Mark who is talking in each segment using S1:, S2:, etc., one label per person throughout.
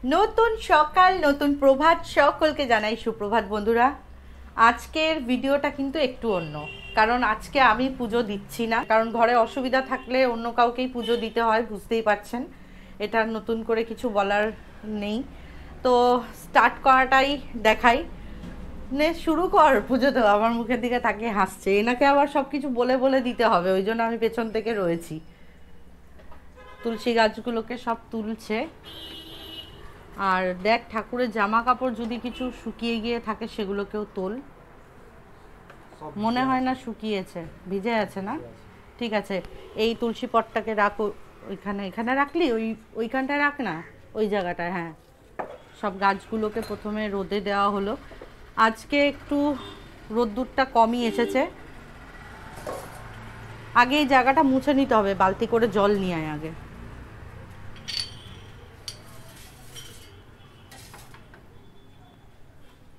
S1: নতুন সকাল নতুন প্রভাত, সকলকে জানাই সুপ্রভাত বন্ধুরা। আজকের ভিডিওটা কিন্তু একটু অন্য, কারণ আজকে আমি পুজো দিচ্ছি না, কারণ ঘরে অসুবিধা থাকলে অন্য কাউকেই পুজো দিতে হয়, বুঝতেই পারছেন। এটা নতুন করে কিছু বলার নেই, তো স্টার্ট করাটাই দেখাই। নে শুরু কর পুজো দেওয়া। আমার মুখের দিকে তাকিয়ে হাসছে, এনাকে আবার সব কিছু বলে বলে দিতে হবে, ওই জন্য আমি পেছন থেকে রয়েছি। তুলসী গাছগুলোকে সব তুলছে। আর দেখ, ঠাকুরের জামা কাপড় যদি কিছু শুকিয়ে গিয়ে থাকে সেগুলোকেও তোল। মনে হয় না শুকিয়েছে, ভিজে আছে না? ঠিক আছে, এই তুলসী পটটাকে রাখো ওইখানে। এখানে রাখলি, ওইখানটায় রাখ না, ওই জায়গাটায়। হ্যাঁ, সব গাছগুলোকে প্রথমে রোদে দেওয়া হলো। আজকে একটু রোদ্দুরটা কমই এসেছে। আগে এই জায়গাটা মুছে নিতে হবে, বালতি করে জল নিয়ে আয় আগে।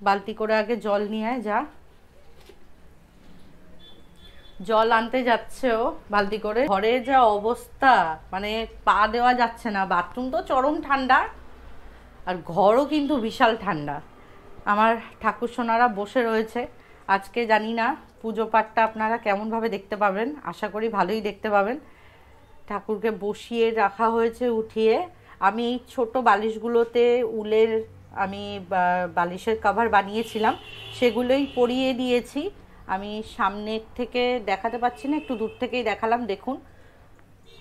S1: বালতি করে আগে জল নিয়ে আয়, যা। জল আনতে যাচ্ছে ও বালতি করে। ঘরে যা অবস্থা, মানে পা দেওয়া যাচ্ছে না। বাথরুম তো চরম ঠান্ডা, আর ঘরও কিন্তু বিশাল ঠান্ডা। আমার ঠাকুর সোনারা বসে রয়েছে। আজকে জানি না পুজো পাঠটা আপনারা কেমনভাবে দেখতে পাবেন, আশা করি ভালোই দেখতে পাবেন। ঠাকুরকে বসিয়ে রাখা হয়েছে উঠিয়ে। আমি এই ছোটো বালিশগুলোতে উলের আমি বালিশের কভার বানিয়েছিলাম, সেগুলোই পরিয়ে দিয়েছি। আমি সামনের থেকে দেখাতে পাচ্ছি না, একটু দূর থেকেই দেখালাম। দেখুন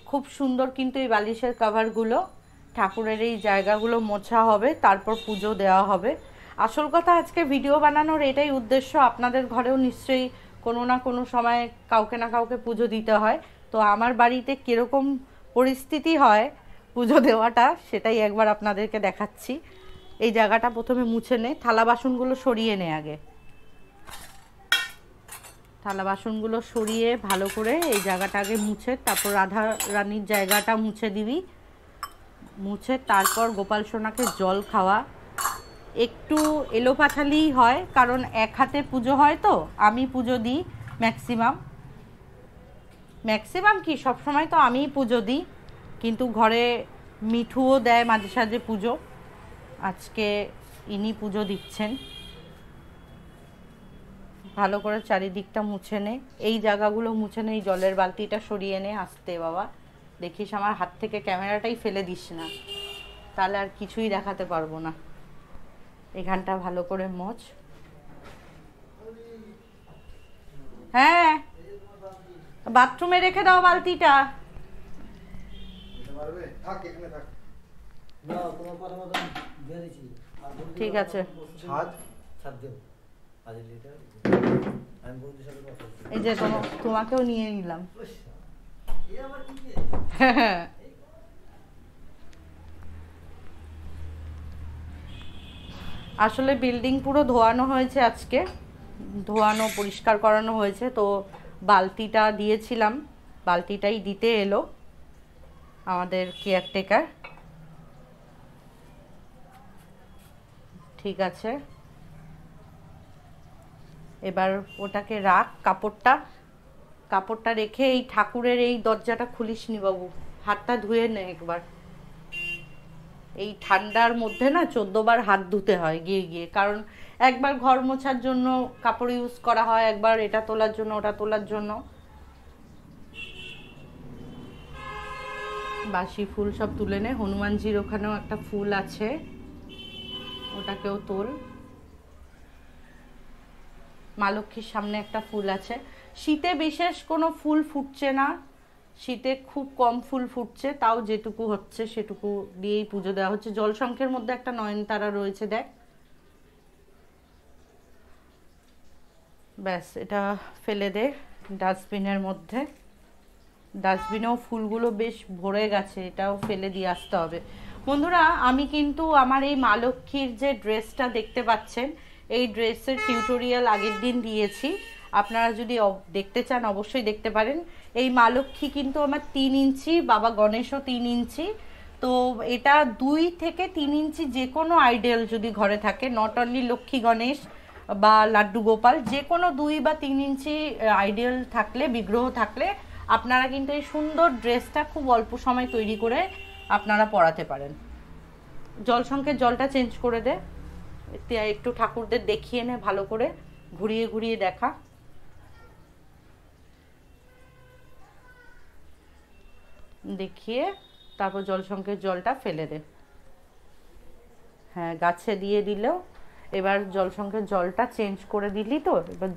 S1: খুব সুন্দর কিন্তু এই বালিশের কভারগুলো। ঠাকুরের এই জায়গাগুলো মোছা হবে, তারপর পুজো দেওয়া হবে। আসল কথা, আজকে ভিডিও বানানোর এটাই উদ্দেশ্য। আপনাদের ঘরেও নিশ্চয়ই কোনো না কোনো সময় কাউকে না কাউকে পুজো দিতে হয়, তো আমার বাড়িতে কীরকম পরিস্থিতি হয় পুজো দেওয়াটা, সেটাই একবার আপনাদেরকে দেখাচ্ছি। এই জায়গাটা প্রথমে মুছে নে, থালা বাসনগুলো সরিয়ে নে আগে। থালা বাসনগুলো সরিয়ে ভালো করে এই জায়গাটা আগে মুছে, তারপর রাধা রানীর জায়গাটা মুছে দিবি। মুছে তারপর গোপাল সোনাকে জল খাওয়া। একটু এলোপাথালিই হয়, কারণ এক হাতে পুজো হয়, তো আমি পুজো দিই ম্যাক্সিমাম কি সবসময় তো আমিই পুজো দিই, কিন্তু ঘরে মিঠুও দেয় মাঝে সাঝে পুজো। আজকে ইনি পুজো দিচ্ছেন। ভালো করে চারিদিকটা মুছে নে, এই জায়গাগুলো মুছে নে। এই জলের বালতিটা সরিয়ে নে আস্তে বাবা, দেখিস আমার হাত থেকে ক্যামেরাটাই ফেলে দিস না, তাহলে আর কিছুই দেখাতে পারবো না। এখানটা ভালো করে মোছ। হ্যাঁ, বাথরুমে রেখে দাও বালতিটা। ঠিক আছে, এই যে তোমাকেও নিয়ে নিলাম। আসলে বিল্ডিং পুরো ধোয়ানো হয়েছে আজকে, ধোয়ানো পরিষ্কার করানো হয়েছে, তো বালতিটা দিয়েছিলাম, বালতিটাই দিতে এলো আমাদের কেয়ারটেকার। ঠিক আছে, এবার ওটাকে রাখ। কাপড়টা রেখে এই ঠাকুরের এই দরজাটা খুলিস নি বাবু, হাতটা ধুয়ে নে একবার। এই ঠান্ডার মধ্যে না 14 বার হাত ধুতে হয় গিয়ে গিয়ে, কারণ একবার ঘর মোছার জন্য কাপড় ইউজ করা হয়, একবার এটা তোলার জন্য ওটা তোলার জন্য। বাসি ফুল সব তুলে নে। হনুমানজির ওখানেও একটা ফুল আছে, ওটাকেও তোল। মা লক্ষ্মীর সামনে একটা ফুল আছে। শীতে বিশেষ কোনো ফুল ফুটছে না, শীতে খুব কম ফুল ফুটছে, তাও যেটুকু হচ্ছে সেটুকু দিয়েই পুজো দেওয়া হচ্ছে। জলশঙ্খের মধ্যে একটা নয়নতারা রয়েছে, দেখ। ব্যাস, এটা ফেলে দে ডাস্টবিনের মধ্যে। ডাস্টবিনেও ফুলগুলো বেশ ভরে গেছে, এটাও ফেলে দিয়ে আসতে হবে। বন্ধুরা, আমি কিন্তু আমার এই মা লক্ষ্মীর যে ড্রেসটা দেখতে পাচ্ছেন, এই ড্রেসের টিউটোরিয়াল আগের দিন দিয়েছি। আপনারা যদি দেখতে চান অবশ্যই দেখতে পারেন। এই মা লক্ষ্মী কিন্তু আমার 3 ইঞ্চি, বাবা গণেশও 3 ইঞ্চি। তো এটা 2 থেকে 3 ইঞ্চি যে কোনো আইডেল যদি ঘরে থাকে, নট অনলি লক্ষ্মী গণেশ বা লাড্ডু গোপাল, যে কোনো 2 বা 3 ইঞ্চি আইডেল থাকলে, বিগ্রহ থাকলে আপনারা কিন্তু এই সুন্দর ড্রেসটা খুব অল্প সময় তৈরি করে আপনারা পরাতে পারেন। জল সংকেত জলটা চেঞ্জ করে দে, একটু ঠাকুরদের দেখিয়ে নে ভালো করে, ঘুরিয়ে ঘুরিয়ে দেখা। দেখিয়ে তারপর জল সংকেত জলটা ফেলে দে। হ্যাঁ, গাছে দিয়ে দিলেও। এবার জল সংকেত জলটা চেঞ্জ করে দিলি তো, এবার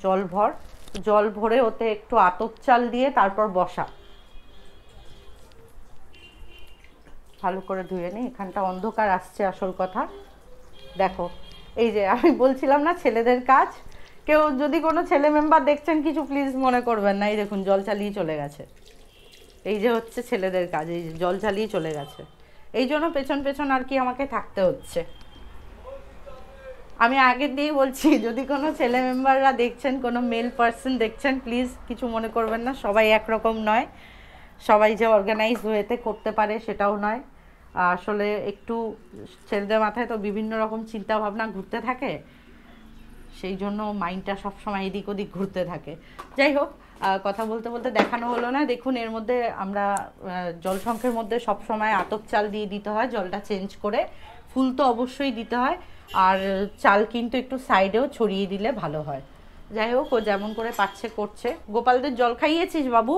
S1: জল ভরে ওতে একটু আতপ চাল দিয়ে তারপর বসা। ভালো করে ধুয়ে নি, এখানটা অন্ধকার আসছে আসল কথা। দেখো, এই যে আমি বলছিলাম না ছেলেদের কাজ, কেউ যদি কোনো ছেলে মেম্বার দেখছেন কিছু প্লিজ মনে করবেন না। এই দেখুন জল চালিয়ে চলে গেছে, এই যে হচ্ছে ছেলেদের কাজ, এই যে জল চালিয়ে চলে গেছে। এই জন্য পেছন পেছন আর কি আমাকে থাকতে হচ্ছে। আমি আগের দিয়েই বলছি, যদি কোনো ছেলে মেম্বাররা দেখছেন, কোনো মেল পার্সন দেখছেন, প্লিজ কিছু মনে করবেন না। সবাই একরকম নয়, সবাই যে অর্গানাইজ ওয়েতে করতে পারে সেটাও নয়। আসলে একটু ছেলেদের মাথায় তো বিভিন্ন রকম চিন্তা ভাবনা ঘুরতে থাকে, সেই জন্য মাইন্ডটা সবসময় এদিক ওদিক ঘুরতে থাকে। যাই হোক, কথা বলতে বলতে দেখানো হলো না। দেখুন, এর মধ্যে আমরা জল সংখ্যের মধ্যে সবসময় আতপ চাল দিয়ে দিতে হয় জলটা চেঞ্জ করে। ফুল তো অবশ্যই দিতে হয়, আর চাল কিন্তু একটু সাইডেও ছড়িয়ে দিলে ভালো হয়। যাই হোক, ও যেমন করে পাচ্ছে করছে। গোপালদের জল খাইয়েছিস বাবু?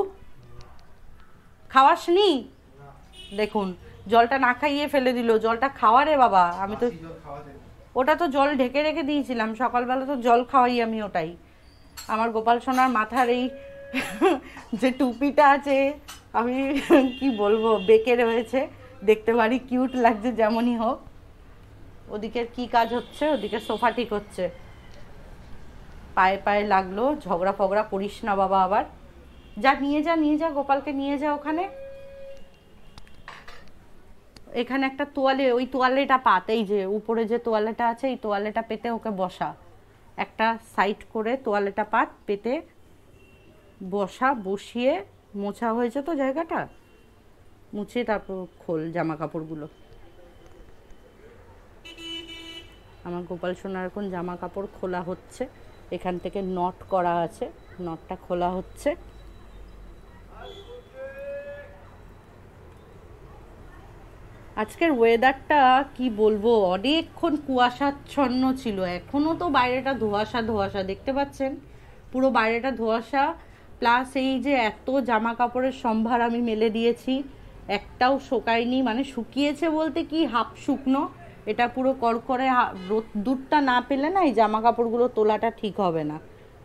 S1: খাওয়াসনি? দেখুন জলটা না খাইয়ে ফেলে দিল। জলটা খাওয়া রে বাবা, আমি তো ওটা তো জল ঢেকে রেখে দিয়েছিলাম, সকালবেলা তো জল খাওয়াই আমি ওটাই। আমার গোপাল সোনার মাথার এই যে টুপিটা আছে, আমি কি বলবো, বেঁকে রয়েছে, দেখতে ভারী কিউট লাগছে যেমনই হোক। ওদিকের কি কাজ হচ্ছে? ওদিকে সোফা ঠিক হচ্ছে। পায়ে পায়ে লাগলো, ঝগড়া ফগড়া করিস না বাবা আবার। যা নিয়ে যা গোপালকে নিয়ে যা ওখানে। এখানে একটা তোয়ালে, ওই তোয়ালেটা পাত, এই যে উপরে যে তোয়ালেটা আছে এই তোয়ালেটা পেতে ওকে বসা। একটা সাইড করে তোয়ালেটা পাত, পেতে বসা। বসিয়ে মোছা হয়েছে তো জায়গাটা, মুছে তারপর খোল জামা কাপড়গুলো। আমার গোপাল সোনার এখন জামা কাপড় খোলা হচ্ছে। এখান থেকে নট করা আছে, নটটা খোলা হচ্ছে। আজকের ওয়েদারটা কি বলবো, অনেকক্ষণ কুয়াশাচ্ছন্ন ছিল। এখনও তো বাইরেটা ধোঁয়াশা ধোঁয়াশা, দেখতে পাচ্ছেন পুরো বাইরেটা ধোঁয়াশা। প্লাস এই যে এত জামা কাপড়ের সম্ভার আমি মেলে দিয়েছি, একটাও শোকায়নি। মানে শুকিয়েছে বলতে কি, হাফ শুকনো। এটা পুরো কড়কড়ে রোদ্দুরটা না পেলে না এই জামা কাপড়গুলো তোলাটা ঠিক হবে না।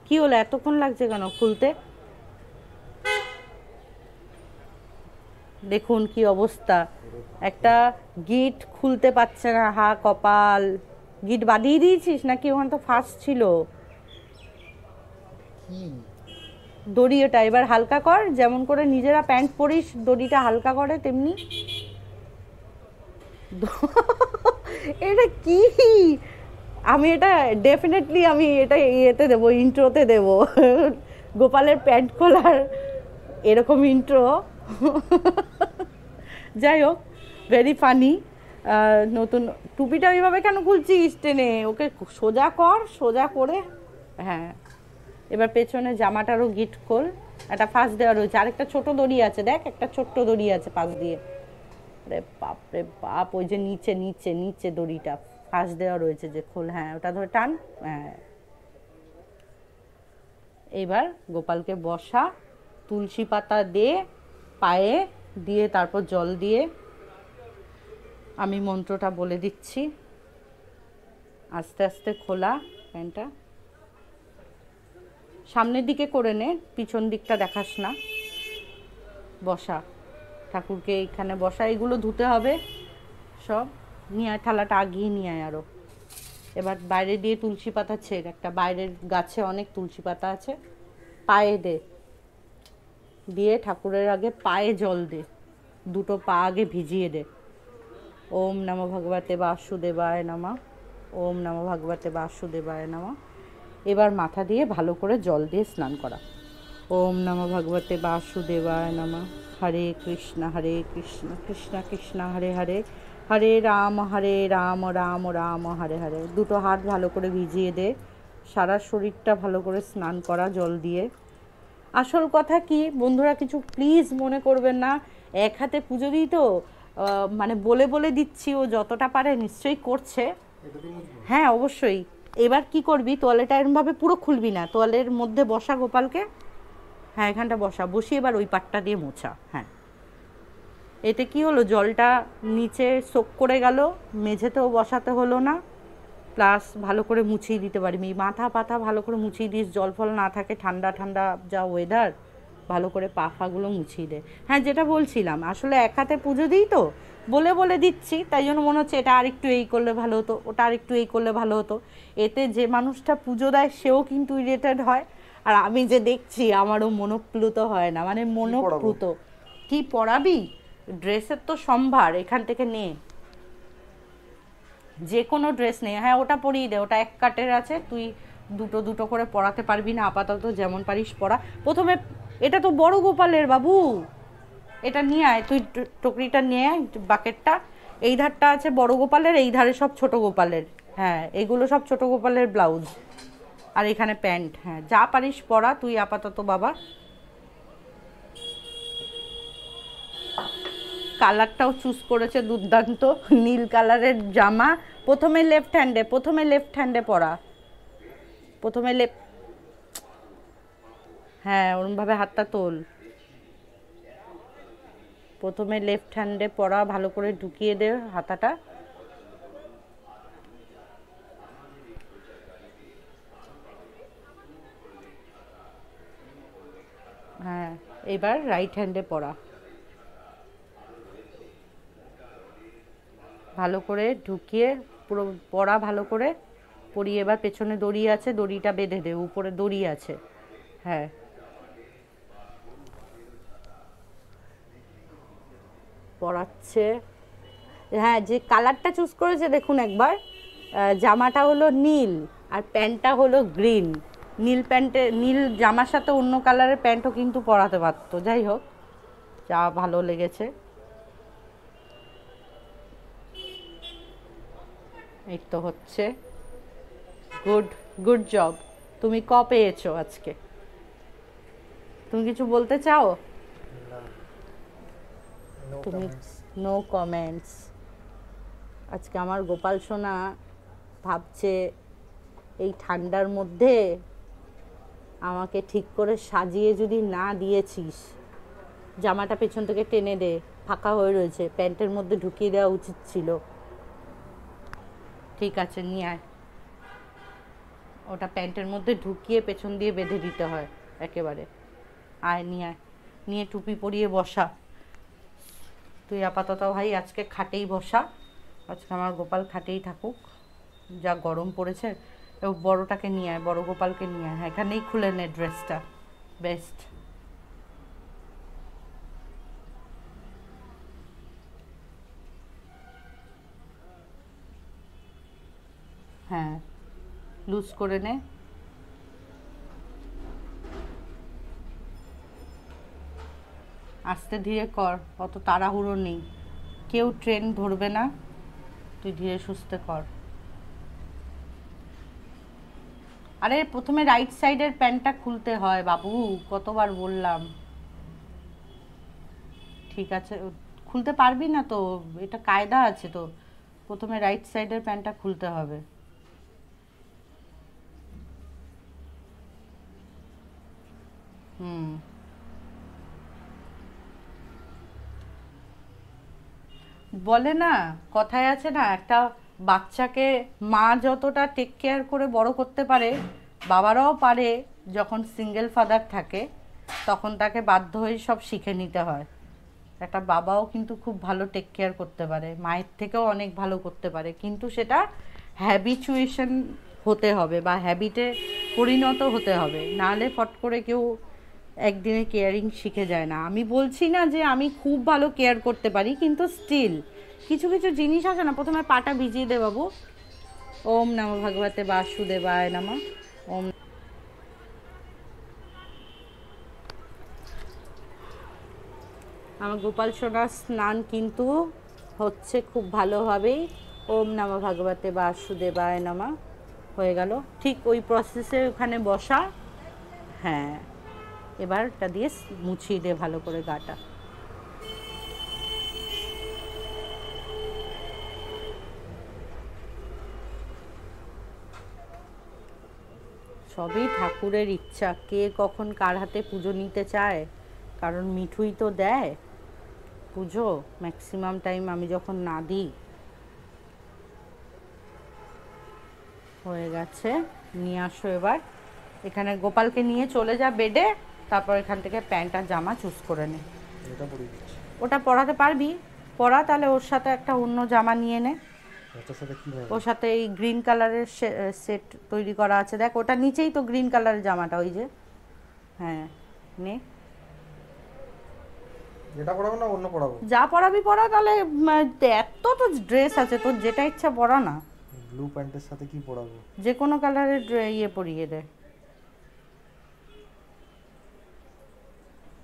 S1: কি হলো, এতক্ষণ লাগছে কেন খুলতে? দেখুন কি অবস্থা, একটা গিট খুলতে পারছে না। হা কপাল, গিট বাঁধিয়ে দিয়েছিস নাকি? ওখানে তো ফার্স্ট ছিল দড়ি, ওটা এবার হালকা কর। যেমন করে নিজেরা প্যান্ট পরিস দড়িটা হালকা করে তেমনি। এটা কি? আমি এটা ডেফিনেটলি আমি এটা ইয়েতে দেবো, ইন্ট্রোতে দেবো। গোপালের প্যান্ট খোলার এরকম ইন্ট্রো। যাই হোক, ভেরি ফানি। নতুন টুপিটা ওইভাবে কেন খুলছিস টেনে? ওকে সোজা কর, সোজা করে। হ্যাঁ, এবার পেছনে জামাটারও গিট খোল। একটা ফাঁস দেওয়া রয়েছে, আরেকটা ছোট দড়ি আছে, দেখ একটা ছোট্ট দড়ি আছে পাশ দিয়ে। রে বাপ রে বাপ, ওই যে নিচে নিচে নিচে দড়িটা ফাঁস দেওয়া রয়েছে যে, খোল। হ্যাঁ, ওটা ধরে টান। হ্যাঁ, এবার গোপালকে বসা, তুলসী পাতা দে পায়ে দিয়ে, তারপর জল দিয়ে আমি মন্ত্রটা বলে দিচ্ছি। আস্তে আস্তে খোলা প্যান্টটা, সামনের দিকে করে নে, পিছন দিকটা দেখাস না। বসা, ঠাকুরকে এইখানে বসা। এগুলো ধুতে হবে সব। নিয়ে আয় থালাটা, আগিয়ে নিয়ে আয় আরও। এবার বাইরে দিয়ে তুলসী পাতা ছেড়, একটা বাইরের গাছে অনেক তুলসী পাতা আছে, পায়ে দে। দিয়ে ঠাকুরের আগে পায়ে জল দে, দুটো পা আগে ভিজিয়ে দে। ওম নমো ভগবতে বাসুদেবায় নমঃ, ওম নমো ভগবতে বাসুদেবায় নমঃ। এবার মাথা দিয়ে ভালো করে জল দিয়ে স্নান করা। ওম নমো ভগবতে বাসুদেবায় নমঃ। হরে কৃষ্ণ কৃষ্ণ কৃষ্ণ হরে হরে, হরে রাম রাম রাম হরে হরে। দুটো হাত ভালো করে ভিজিয়ে দে, সারা শরীরটা ভালো করে স্নান করা জল দিয়ে। আসল কথা কি বন্ধুরা, কিছু প্লিজ মনে করবেন না, এক হাতে পুজো দিই তো, মানে বলে বলে দিচ্ছি, ও যতটা পারে নিশ্চয়ই করছে। হ্যাঁ অবশ্যই। এবার কি করবি, তোয়ালেটা এরমভাবে পুরো খুলবি না, তোয়ালের মধ্যে বসা গোপালকে, হ্যাঁ এখানটা বসিয়ে এবার ওই পাটটা দিয়ে মোছা। হ্যাঁ, এতে কি হলো, জলটা নিচে সোক করে গেল, মেঝেতেও বসাতে হলো না, প্লাস ভালো করে মুছিয়ে দিতে পারবি, মাথা পাতা ভালো করে মুছিয়ে দিস, জল ফল না থাকে, ঠান্ডা ঠান্ডা যা ওয়েদার, ভালো করে পা ফাগুলো মুছিয়ে দে। হ্যাঁ যেটা বলছিলাম, আসলে এক হাতে পুজো দিই তো, বলে বলে দিচ্ছি, তাই জন্য মনে হচ্ছে এটা আরেকটু এই করলে ভালো হতো, ওটা আরেকটু এই করলে ভালো হতো। এতে যে মানুষটা পুজো দেয় সেও কিন্তু ইরিটেড হয়, আর আমি যে দেখছি আমারও মনোপ্লুত হয় না, মানে মনোপ্লুত। কি পড়াবি, ড্রেসের তো সম্ভার, এখান থেকে নে, যে কোনো ড্রেস নেই। হ্যাঁ ওটা পরিয়ে দে, ওটা এক কাটের আছে, তুই দুটো দুটো করে পরাতে পারবি না, আপাতত যেমন পারিস পরা। প্রথমে এটা তো বড় গোপালের বাবু, এটা নিয়ে আয়, তুই টকরিটা নিয়ে আয়, বাকেটটা। এই ধারটা আছে বড় গোপালের, এই ধারে সব ছোট গোপালের। হ্যাঁ এগুলো সব ছোট গোপালের ব্লাউজ, আর এখানে প্যান্ট। হ্যাঁ যা পারিস পরা তুই আপাতত বাবা। কালারটাও চুজ করেছে দুর্দান্ত, নীল কালারের জামা। প্রথমে লেফট হ্যান্ডে পরা, প্রথমে হ্যাঁ ওরমভাবে হাতটা তোল, প্রথমে লেফট হ্যান্ডে পরা, ভালো করে ঢুকিয়ে দে হাতাটা। হ্যাঁ এবার রাইট হ্যান্ডে পরা, ভালো করে ঢুকিয়ে পুরো পরা, ভালো করে পরিয়ে এবার পেছনে দড়ি আছে, দড়িটা বেঁধে দে, উপরে দড়ি আছে। হ্যাঁ পরাচ্ছে। হ্যাঁ যে কালারটা চুজ করেছে দেখুন একবার, জামাটা হলো নীল আর প্যান্টটা হলো গ্রিন। নীল প্যান্টে, নীল জামার সাথে অন্য কালারের প্যান্টও কিন্তু পরাতে পারতো, যাই হোক যা ভালো লেগেছে। এই তো হচ্ছে, গুড গুড জব। তুমি পেয়েছো আজকে? তুমি কিছু বলতে চাও? তুমি নো কমেন্টস। আজকে আমার গোপাল সোনা ভাবছে এই ঠান্ডার মধ্যে আমাকে ঠিক করে সাজিয়ে যদি না দিয়েছিস, জামাটা পেছন থেকে টেনে দে, ফাঁকা হয়ে রয়েছে, প্যান্টের মধ্যে ঢুকিয়ে দেওয়া উচিত ছিল। ঠিক আছে নিয়ে আয়, ওটা প্যান্টের মধ্যে ঢুকিয়ে পেছন দিয়ে বেঁধে দিতে হয় একেবারে। আয় নিয়ে আয়, নিয়ে টুপি পরিয়ে বসা। তুই আপাতত ভাই আজকে খাটেই বসা, আজকে আমার গোপাল খাটেই থাকুক, যা গরম পড়েছে। বড়টাকে নিয়ে আয়, বড় গোপালকে নিয়ে আয়, এখানেই খুলে নে ড্রেসটা, বেস্ট। হ্যাঁ লুজ করে নে, আস্তে ধীরে কর, অত তাড়াহুড়ো নেই, কেউ ট্রেন ধরবে না, তুই ধীরে সুস্থে কর। আরে প্রথমে রাইট সাইডের প্যান্টটা খুলতে হয় বাবু, কতবার বললাম। ঠিক আছে খুলতে পারবি না তো, এটা কায়দা আছে তো, প্রথমে রাইট সাইডের প্যান্টটা খুলতে হবে। হুম বলে না, কথায় আছে না, একটা বাচ্চাকে মা যতটা টেক কেয়ার করে বড় করতে পারে, বাবারাও পারে যখন সিঙ্গেল ফাদার থাকে, তখন তাকে বাধ্য হয়ে সব শিখে নিতে হয়। একটা বাবাও কিন্তু খুব ভালো টেক কেয়ার করতে পারে, মায়ের থেকেও অনেক ভালো করতে পারে, কিন্তু সেটা হ্যাবিচুয়েশন হতে হবে বা হ্যাবিটে পরিণত হতে হবে, নাহলে ফট করে কেউ একদিনে কেয়ারিং শিখে যায় না। আমি বলছি না যে আমি খুব ভালো কেয়ার করতে পারি, কিন্তু স্টিল কিছু কিছু জিনিস আছে না। প্রথমে পাটা ভিজিয়ে দে বাবু, ওম নমঃ ভগবতে বাসুদেবায় নমঃ। ওম। আমার গোপাল সোনার স্নান কিন্তু হচ্ছে খুব ভালোভাবেই, ওম নমঃ ভগবতে বাসুদেবায় নমঃ হয়ে গেল। ঠিক ওই প্রসেসে ওখানে বসা। হ্যাঁ এবার এটা দিয়ে মুছিয়ে দে ভালো করে গাটা। সবই ঠাকুরের ইচ্ছা, কে কখন কার হাতে পুজো নিতে চায়। কারণ মিঠুই তো দেয় পুজো, ম্যাক্সিমাম টাইম আমি যখন না দিই। হয়ে গেছে, নিয়ে আসো এবার। এখানে গোপালকে নিয়ে চলে যা বেডে, তারপর এখান থেকে প্যান্ট আর জামা চুজ করে নে। ওটা পরাতে পারবি, পরা, তাহলে ওর সাথে একটা অন্য জামা নিয়ে নে। ওর সাথে এই গ্রিন কালারের সেট তৈরি করা আছে, দেখ ওটা নিচেই তো গ্রিন কালারের জামাটা, ওই যে, হ্যাঁ নে।
S2: এটা পরাবো না অন্য পরাবো?
S1: যা পরাবি পরা, তাহলে এত তো ড্রেস আছে তোর, যেটা ইচ্ছা পরা না।
S2: ব্লু প্যান্টের সাথে কি পরাবো?
S1: যে কোনো কালারের ইয়ে পরিয়ে দে।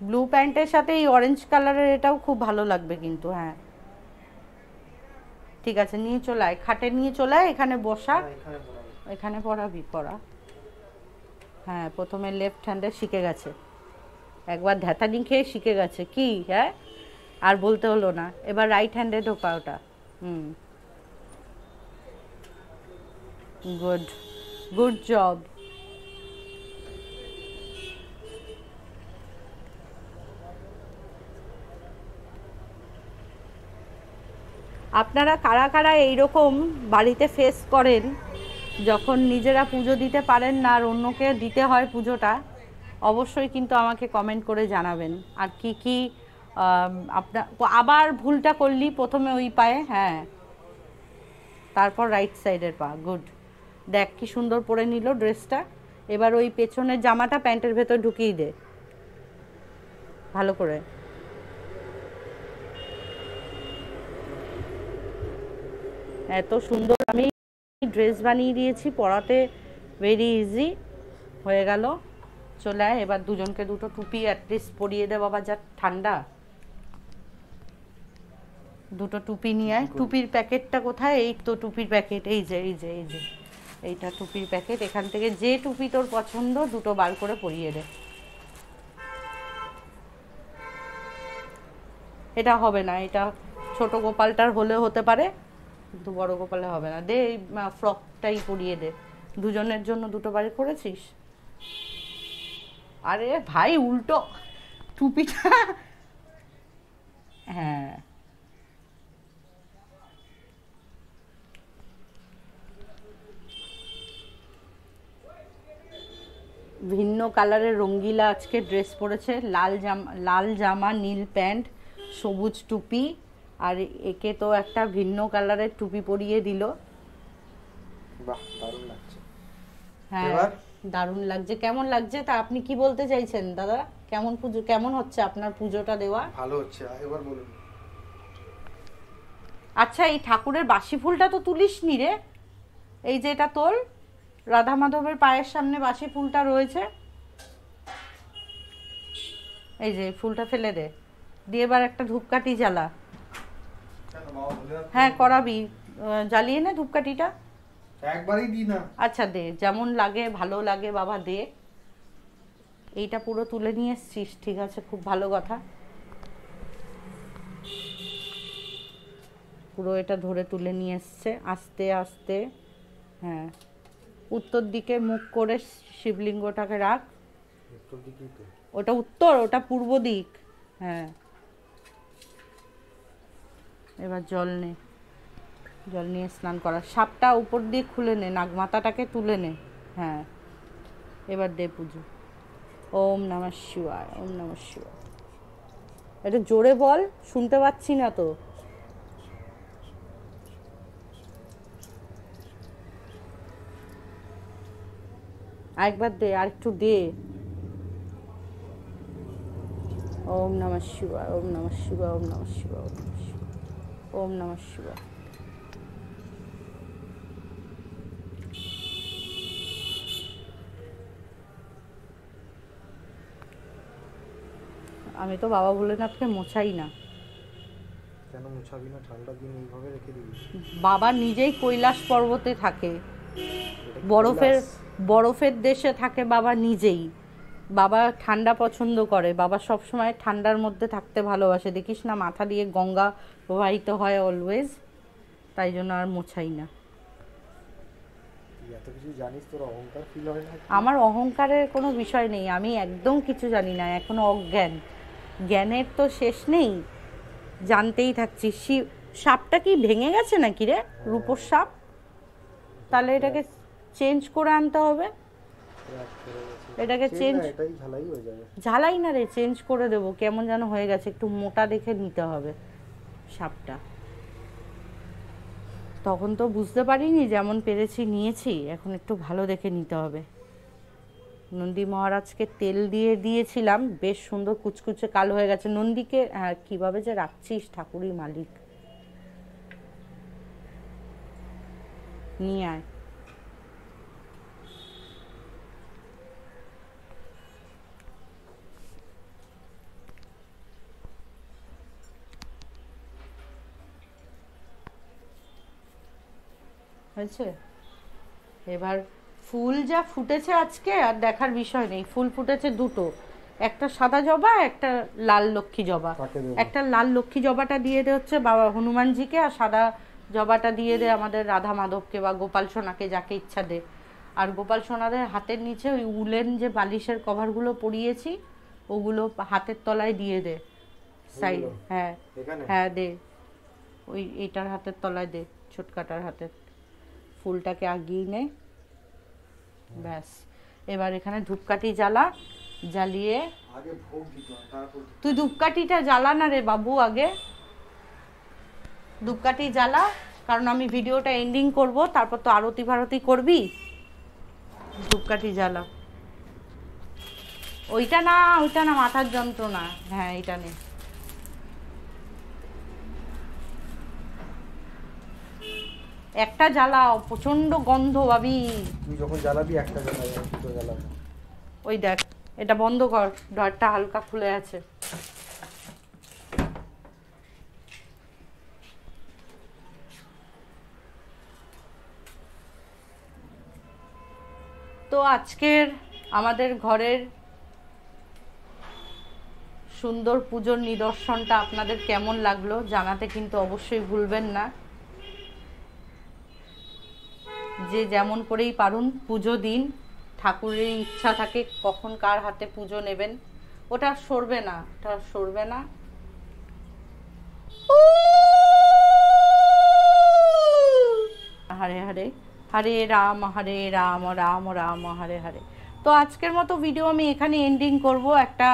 S1: ব্লু প্যান্টের সাথে এই অরেঞ্জ কালারের এটাও খুব ভালো লাগবে কিন্তু। হ্যাঁ ঠিক আছে, নিয়ে চলে আয়, খাটে নিয়ে চলে আয়, এখানে বসা। এখানে পরাবি, পরা। হ্যাঁ প্রথমে লেফট হ্যান্ডে শিখে গেছে, একবার ধ্যাতানি খেয়ে শিখে গেছে কি, হ্যাঁ আর বলতে হলো না। এবার রাইট হ্যান্ডে ঢোকা ওটা। Good, good job. আপনারা কারা কারা এইরকম বাড়িতে ফেস করেন, যখন নিজেরা পুজো দিতে পারেন না আর অন্যকে দিতে হয় পুজোটা, অবশ্যই কিন্তু আমাকে কমেন্ট করে জানাবেন। আর কি কি আপনার আবার ভুলটা করলি, প্রথমে ওই পায়ে, হ্যাঁ তারপর রাইট সাইডের পা। গুড, দেখ কি সুন্দর পরে নিল ড্রেসটা। এবার ওই পেছনের জামাটা প্যান্টের ভেতর ঢুকিয়ে দে ভালো করে। এত সুন্দর আমি ড্রেস বানিয়ে দিয়েছি, পরাতে ভেরি ইজি হয়ে গেল। চলে আয় এবার, দুজনকে দুটো টুপি অ্যাটলিস্ট পরিয়ে দে বাবা, যা ঠান্ডা। দুটো টুপি নিয়ে আয়। টুপির প্যাকেটটা কোথায়? এই তো টুপির প্যাকেট, এই যে এই যে এই যে এইটা টুপির প্যাকেট। এখান থেকে যে টুপি তোর পছন্দ দুটো বার করে পরিয়ে দে। এটা হবে না, এটা ছোট গোপালটার হলে হতে পারে, কিন্তু বড় গোপালে হবে না। দে এই ফ্রকটাই পরিয়ে দে, দুজনের জন্য দুটো বাড়ি করেছিস। আরে ভাই উল্টো টুপিটা, হ্যাঁ ভিন্ন কালারের রঙ্গিলা আজকে ড্রেস পরেছে, লাল জামা, নীল প্যান্ট, সবুজ টুপি, আর একে তো একটা ভিন্ন কালারের টুপি পরিয়ে দিল।
S2: বাহ দারুণ লাগছে।
S1: হ্যাঁ দারুণ লাগছে। কেমন লাগছে তা আপনি কি বলতে চাইছেন দাদা? কেমন পুজো, কেমন হচ্ছে আপনার পুজোটা দেওয়া?
S2: ভালো হচ্ছে, এবার বলুন।
S1: আচ্ছা এই ঠাকুরের বাসি ফুলটা তো তুলিসনি রে, এই যে এটা তোল, রাধা মাধবের পায়ের সামনে বাসি ফুলটা রয়েছে, এই যে ফুলটা ফেলে দে, দিয়ে এবার একটা ধূপকাঠি জ্বালা। হ্যাঁ করাবি, জ্বালিয়ে নে ধূপকাঠিটা।
S2: একবারই দি না।
S1: আচ্ছা দে, যেমন লাগে ভালো লাগে বাবা দে। এইটা পুরো তুলে নিয়ে এসছিস, ঠিক আছে খুব ভালো কথা। পুরো এটা ধরে তুলে নিয়ে এসছে আস্তে আস্তে। হ্যাঁ উত্তর দিকে মুখ করে শিবলিঙ্গটাকে রাখ। ওটা উত্তর, ওটা পূর্ব দিক। হ্যাঁ এবার জল নে, জল নিয়ে স্নান করা। সাপটা উপর দিয়ে খুলে নে, নাগ মাথাটাকে তুলে নে। হ্যাঁ এবার দে পুজো। ওম নমঃ শিবায়, ওম নমঃ শিবায়। এটা জোরে বল, শুনতে পাচ্ছি না তো। আরেকবার দে, আরেকটু দে। ওম নমঃ শিবায়, ওম নমঃ শিবায়, ওম নমঃ শিবায়, ওম নমঃ শিবায়, ওম নমঃ শিবায়। আমি তো বাবা ভোলেনাথকে মোছাই না।
S2: কেন মোছাবি না? ঠান্ডার দিন এইভাবে রেখে দিবি।
S1: বাবা নিজেই কৈলাস পর্বতে থাকে, বরফের দেশে থাকে বাবা নিজেই। বাবা ঠান্ডা পছন্দ করে, বাবা সব সময় ঠান্ডার মধ্যে থাকতে ভালোবাসে। দেখিস না মাথা দিয়ে গঙ্গা প্রবাহিত হয় অলওয়েজ, তাই জন্য আর মোছাই না।
S2: এত কিছু জানিস, তোর অহংকার ফিল হয় না?
S1: আমার অহংকারের কোনো বিষয় নেই, আমি একদম কিছু জানি না, এখনো অজ্ঞান। জ্ঞানের তো শেষ নেই, জানতেই থাকছি। সাপটা কি ভেঙে গেছে নাকি রে, রূপোর সাপ? তাহলে এটাকে চেঞ্জ করে আনতে হবে। এটাকে চেঞ্জ,
S2: এটাই ঝালাই হয়ে যাবে।
S1: ঝালাই না রে, চেঞ্জ করে দেবো। কেমন যেন হয়ে গেছে, একটু মোটা দেখে নিতে হবে সাপটা। তখন তো বুঝতে পারিনি, যেমন পেরেছি নিয়েছি, এখন একটু ভালো দেখে নিতে হবে। নন্দী মহারাজকে তেল দিয়ে দিয়েছিলাম, বেশ সুন্দর কুচকুচে কালো হয়ে গেছে। নন্দীকে কিভাবে যে রাখছিস, ঠাকুরই মালিক। নিয়ে আয়। হয়েছে? এবার ফুল যা ফুটেছে আজকে আর দেখার বিষয় নেই। ফুল ফুটেছে দুটো, একটা সাদা জবা, একটা লাল লক্ষ্মী জবা। একটা লাল লক্ষ্মী জবাটা দিয়ে দে হচ্ছে বাবা হনুমানজিকে, আর সাদা জবাটা দিয়ে দে আমাদের রাধা মাধবকে বা গোপাল সোনাকে, যাকে ইচ্ছা দে। আর গোপাল সোনাদের হাতের নিচে ওই উলেন যে বালিশের কভারগুলো পরিয়েছি, ওগুলো হাতের তলায় দিয়ে দে। সাইড, হ্যাঁ হ্যাঁ দে, ওই এইটার হাতের তলায় দে, ছোটকাটার হাতের। ফুলটাকে আগিয়ে নে, ব্যাস। এবার এখানে ধূপকাঠি জ্বালা, জ্বালিয়ে
S2: আগে ভোগ দিতে হয়, তারপর
S1: তুই ধূপকাঠিটা জ্বালা না রে বাবু, আগে ধূপকাঠি জ্বালা, কারণ আমি ভিডিওটা এন্ডিং করব, তারপর তো আরতি ফারতি করবি। ধূপকাঠি জ্বালা। ওইটা না, ওইটা না, মাথার যন্ত্রণা। হ্যাঁ এইটা নে। একটা জ্বালাও, প্রচন্ড গন্ধ ভাবি।
S2: তুই যখন জ্বালাবি একটা জ্বালাবি, দুটো জ্বালাবি।
S1: ওই দেখ, এটা বন্ধ কর, ডরটা হালকা খুলে আছে। তো আজকের আমাদের ঘরের সুন্দর পুজোর নিদর্শনটা আপনাদের কেমন লাগলো জানাতে কিন্তু অবশ্যই ভুলবেন না। যে যেমন করেই পারুন পুজো দিন, ঠাকুরের ইচ্ছা থাকে কখন কার হাতে পুজো নেবেন, ওটা সরবে না, ওটা সরবে না। হরে হরে, হরে রাম রাম রাম হরে হরে। তো আজকের মতো ভিডিও আমি এখানে এন্ডিং করব। একটা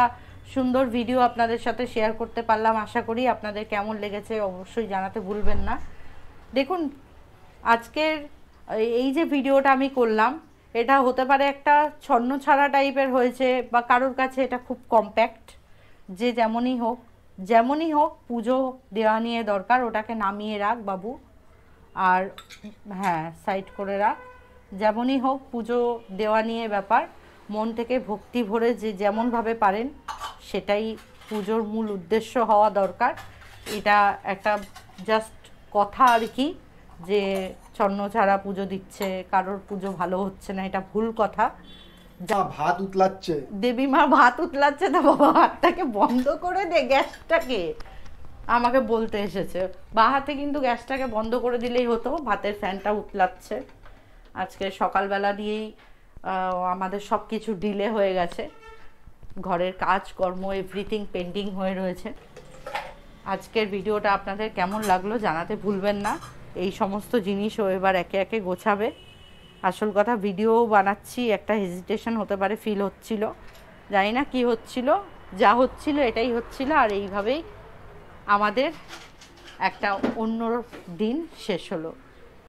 S1: সুন্দর ভিডিও আপনাদের সাথে শেয়ার করতে পারলাম, আশা করি আপনাদের কেমন লেগেছে অবশ্যই জানাতে ভুলবেন না। দেখুন, আজকের এই যে ভিডিওটা আমি করলাম, এটা হতে পারে একটা ছন্ন ছাড়া টাইপের হয়েছে, বা কারোর কাছে এটা খুব কম্প্যাক্ট। যে যেমনই হোক পুজো দেওয়া নিয়ে দরকার, ওটাকে নামিয়ে রাখ বাবু, আর হ্যাঁ সাইড করে রাখ। যেমনই হোক পুজো দেওয়া নিয়ে ব্যাপার, মন থেকে ভক্তি ভরে যে যেমনভাবে পারেন, সেটাই পুজোর মূল উদ্দেশ্য হওয়া দরকার। এটা একটা জাস্ট কথা আর কি, যে ছন্ন ছাড়া পুজো দিচ্ছে, কারোর পুজো ভালো হচ্ছে না, এটা ভুল কথা।
S2: যা ভাত উতলাচ্ছে,
S1: দেবী মা ভাত উতলাচ্ছে, তো বাবা ভাতটাকে বন্ধ করে দে, গ্যাসটাকে। আমাকে বলতে এসেছে বা হাতে, কিন্তু গ্যাসটাকে বন্ধ করে দিলেই হতো, ভাতের ফ্যানটা উতলাচ্ছে। আজকে সকালবেলা দিয়েই আমাদের সব কিছু ডিলে হয়ে গেছে, ঘরের কাজকর্ম এভরিথিং পেন্ডিং হয়ে রয়েছে। আজকের ভিডিওটা আপনাদের কেমন লাগলো জানাতে ভুলবেন না। এই সমস্ত জিনিসও এবার একে একে গোছাবে। আসল কথা, ভিডিও বানাচ্ছি, একটা হেজিটেশন হতে পারে, ফিল হচ্ছিল, জানি না কি হচ্ছিল, যা হচ্ছিল এটাই হচ্ছিল। আর এইভাবেই আমাদের একটা অন্য দিন শেষ হলো।